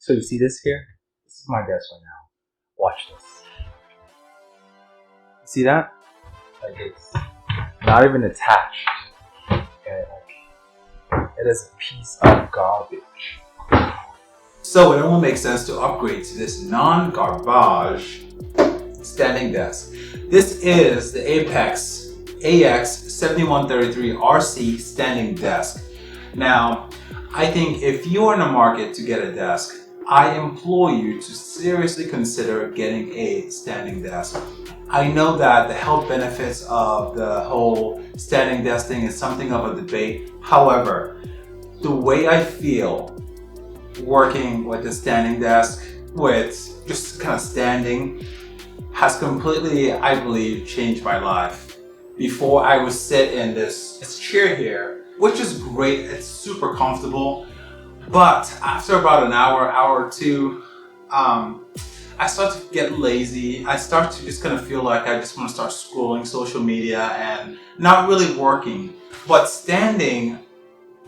So you see this here? This is my desk right now. Watch this. See that? Like it's not even attached. Okay, like it is a piece of garbage. So it only makes sense to upgrade to this non-garbage standing desk. This is the Apex AX7133RC standing desk. Now, I think if you are in the market to get a desk, I implore you to seriously consider getting a standing desk. I know that the health benefits of the whole standing desk thing is something of a debate. However, the way I feel working with the standing desk, with just kind of standing, has completely, I believe, changed my life. Before I would sit in this chair here, which is great, it's super comfortable. But after about an hour or two, I start to get lazy. I start to just kind of feel like I just want to start scrolling social media and not really working. But standing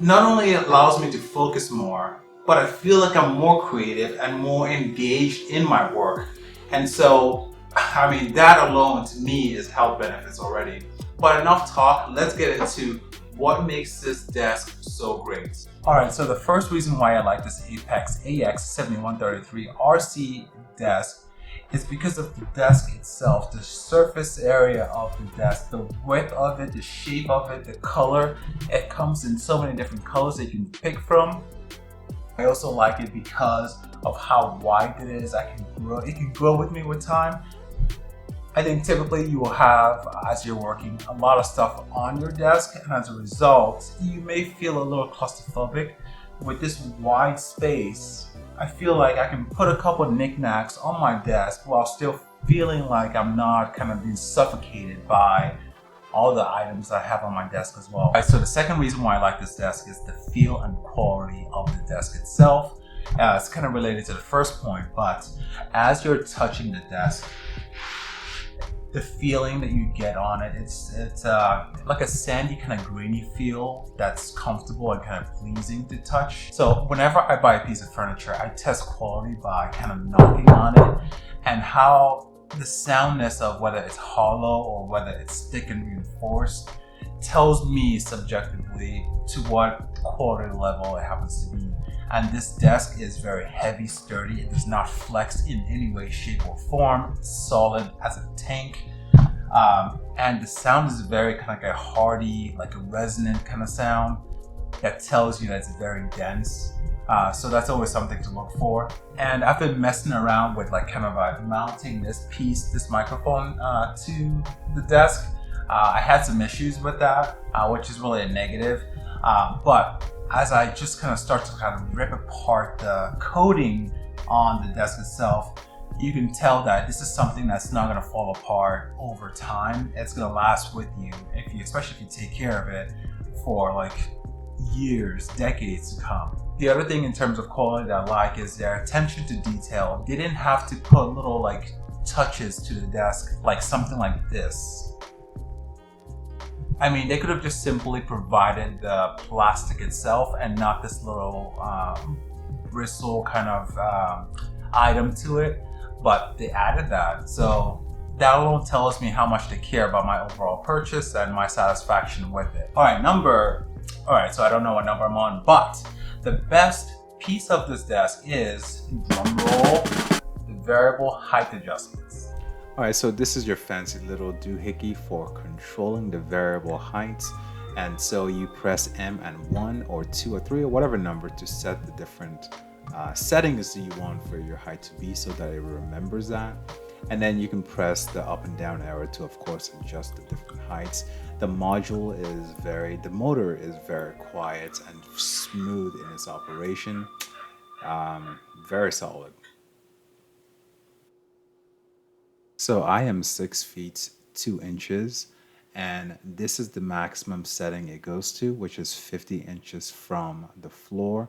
not only allows me to focus more, but I feel like I'm more creative and more engaged in my work. And so, I mean, that alone to me is health benefits already. But enough talk, let's get into what makes this desk so great. Alright, so the first reason why I like this Apex AX7133RC desk is because of the desk itself, the surface area of the desk, the width of it, the shape of it, the color. It comes in so many different colors that you can pick from. I also like it because of how wide it is. It can grow with me with time. I think typically you will have, as you're working, a lot of stuff on your desk, and as a result, you may feel a little claustrophobic. With this wide space, I feel like I can put a couple of knickknacks on my desk while still feeling like I'm not kind of being suffocated by all the items I have on my desk as well. So the second reason why I like this desk is the feel and quality of the desk itself. It's kind of related to the first point, but as you're touching the desk, the feeling that you get on it, it's like a sandy kind of grainy feel that's comfortable and kind of pleasing to touch. So whenever I buy a piece of furniture, I test quality by kind of knocking on it, and how the soundness of whether it's hollow or whether it's thick and reinforced tells me subjectively to what quality level it happens to be. And this desk is very heavy, sturdy. It does not flex in any way, shape, or form. It's solid as a tank. And the sound is very kind of like a hearty, like a resonant kind of sound that tells you that it's very dense. So that's always something to look for. And I've been messing around with like kind of mounting this microphone to the desk. I had some issues with that, which is really a negative. But as I just kind of start to kind of rip apart the coating on the desk itself, you can tell that this is something that's not going to fall apart over time. It's going to last with you, especially if you take care of it for like years, decades to come. The other thing in terms of quality that I like is their attention to detail. They didn't have to put little like touches to the desk, like something like this. I mean, they could have just simply provided the plastic itself and not this little bristle kind of item to it, but they added that. So that alone tells me how much they care about my overall purchase and my satisfaction with it. All right, so I don't know what number I'm on, but the best piece of this desk is, drumroll, the variable height adjustments. Alright, so this is your fancy little doohickey for controlling the variable heights. And so you press M and 1 or 2 or 3 or whatever number to set the different settings that you want for your height to be, so that it remembers that. And then you can press the up and down arrow to, of course, adjust the different heights. The motor is very quiet and smooth in its operation. Very solid. So I am 6 feet 2 inches, and this is the maximum setting it goes to, which is 50 inches from the floor.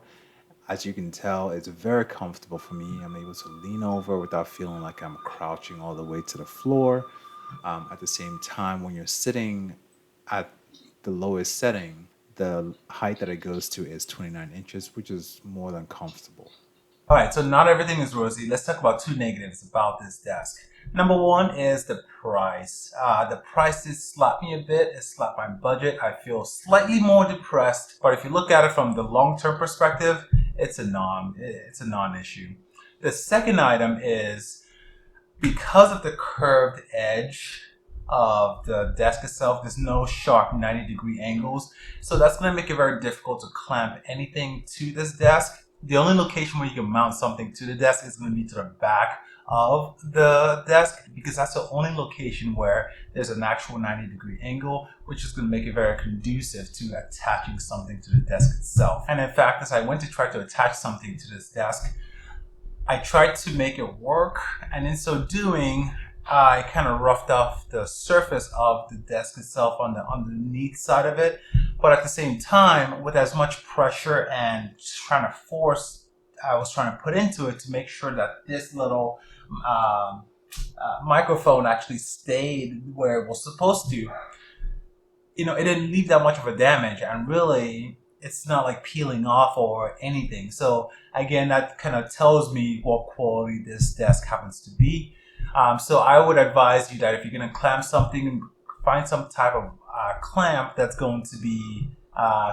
As you can tell, it's very comfortable for me. I'm able to lean over without feeling like I'm crouching all the way to the floor. At the same time, when you're sitting at the lowest setting, the height that it goes to is 29 inches, which is more than comfortable. All right, so not everything is rosy. Let's talk about two negatives about this desk. Number one is the price. The price has slapped me a bit. It slapped my budget. I feel slightly more depressed. But if you look at it from the long-term perspective, it's a non-issue. The second item is because of the curved edge of the desk itself, there's no sharp 90-degree angles. So that's going to make it very difficult to clamp anything to this desk. The only location where you can mount something to the desk is going to be to the back of the desk, because that's the only location where there's an actual 90-degree angle, which is going to make it very conducive to attaching something to the desk itself. And in fact, as I went to try to attach something to this desk, I tried to make it work, and in so doing, I kind of roughed off the surface of the desk itself on the underneath side of it. But at the same time, with as much pressure and trying to force, I was trying to put into it to make sure that this little microphone actually stayed where it was supposed to. You know, it didn't leave that much of a damage, and really, it's not like peeling off or anything. So again, that kind of tells me what quality this desk happens to be. So I would advise you that if you're going to clamp something, find some type of clamp that's going to be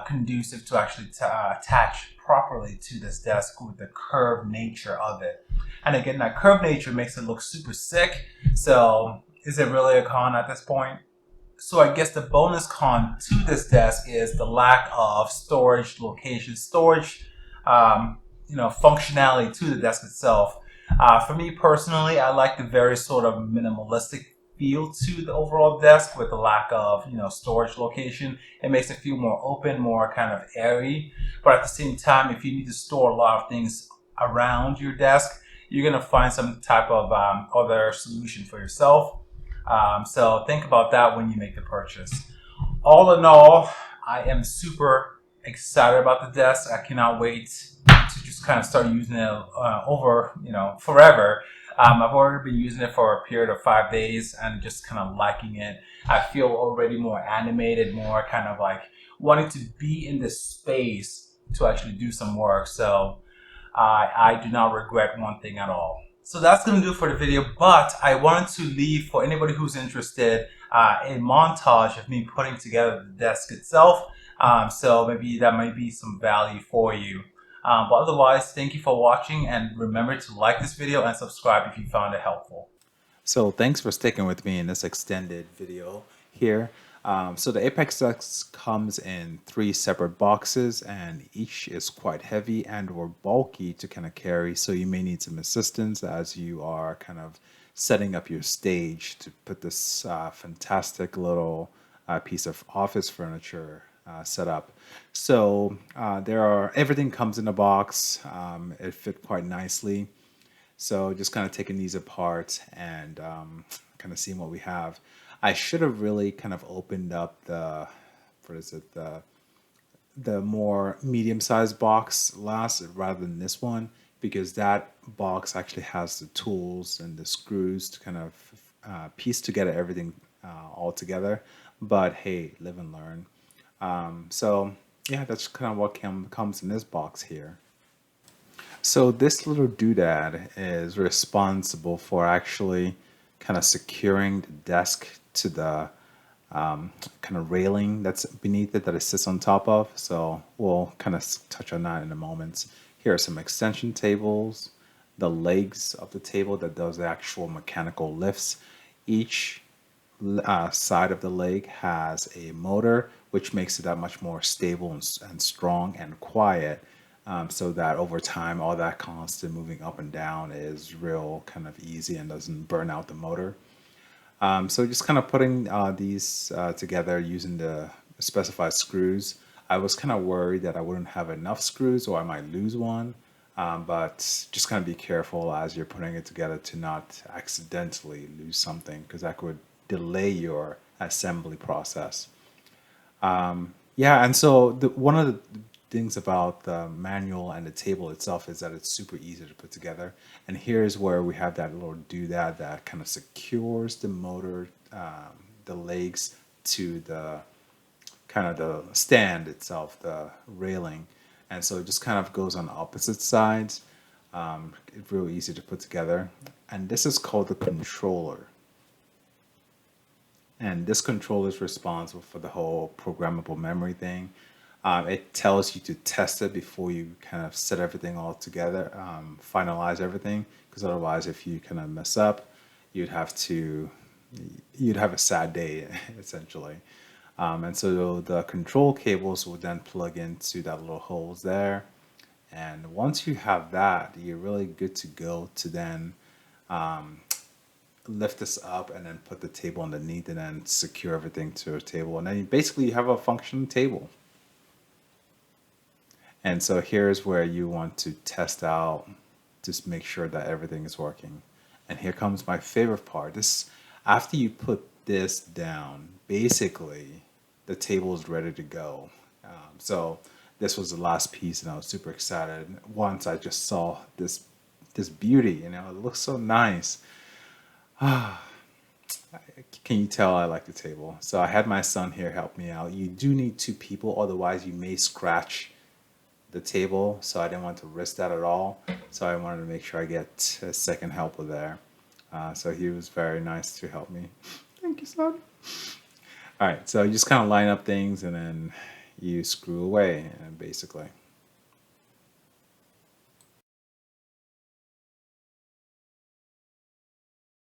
conducive to actually attach properly to this desk with the curved nature of it. And again, that curved nature makes it look super sick. So is it really a con at this point? So I guess the bonus con to this desk is the lack of storage location, functionality to the desk itself. For me personally, I like the very sort of minimalistic feel to the overall desk with the lack of, storage location. It makes it feel more open, more kind of airy. But at the same time, if you need to store a lot of things around your desk, you're going to find some type of other solution for yourself. So think about that when you make the purchase. All in all, I am super excited about the desk. I cannot wait to just kind of start using it forever. I've already been using it for a period of 5 days and just kind of liking it. I feel already more animated, more kind of like wanting to be in this space to actually do some work. So I do not regret one thing at all. So that's going to do it for the video, but I wanted to leave, for anybody who's interested, a montage of me putting together the desk itself. So maybe that might be some value for you. But otherwise, thank you for watching, and remember to like this video and subscribe if you found it helpful. So thanks for sticking with me in this extended video here. So the ApexDesk comes in 3 separate boxes, and each is quite heavy and or bulky to kind of carry. So you may need some assistance as you are kind of setting up your stage to put this fantastic little piece of office furniture set up. So everything comes in a box. It fit quite nicely. So just kind of taking these apart and kind of seeing what we have. I should have really kind of opened up the more medium-sized box last rather than this one, because that box actually has the tools and the screws to kind of piece together everything all together. But hey, live and learn. So yeah, that's kind of what comes in this box here. So this little doodad is responsible for actually kind of securing the desk to the kind of railing that's beneath it that it sits on top of. So we'll kind of touch on that in a moment. Here are some extension tables, the legs of the table that does the actual mechanical lifts. Each side of the leg has a motor, which makes it that much more stable and strong and quiet. So that over time, all that constant moving up and down is real kind of easy and doesn't burn out the motor. So just kind of putting these together using the specified screws. I was kind of worried that I wouldn't have enough screws or I might lose one. But just kind of be careful as you're putting it together to not accidentally lose something, because that could delay your assembly process. Yeah, and so one of the things about the manual and the table itself is that it's super easy to put together. And here's where we have that little doodad that kind of secures the motor, the legs to the kind of the stand itself, the railing. And so it just kind of goes on opposite sides. It's real easy to put together. And this is called the controller. And this controller is responsible for the whole programmable memory thing. It tells you to test it before you kind of set everything all together, finalize everything. Because otherwise, if you kind of mess up, you'd have a sad day essentially. And so the control cables will then plug into that little holes there. And once you have that, you're really good to go to then lift this up and then put the table underneath and then secure everything to a table. And then basically you have a functioning table. And so here's where you want to test out, just make sure that everything is working. And here comes my favorite part. This, after you put this down, basically the table is ready to go. So this was the last piece, and I was super excited. Once I just saw this beauty, you know, it looks so nice. Can you tell I like the table? So I had my son here help me out. You do need 2 people, otherwise you may scratch the table. So I didn't want to risk that at all. So I wanted to make sure I get a second helper there. So he was very nice to help me. Thank you, son. All right, so you just kind of line up things and then you screw away, and basically.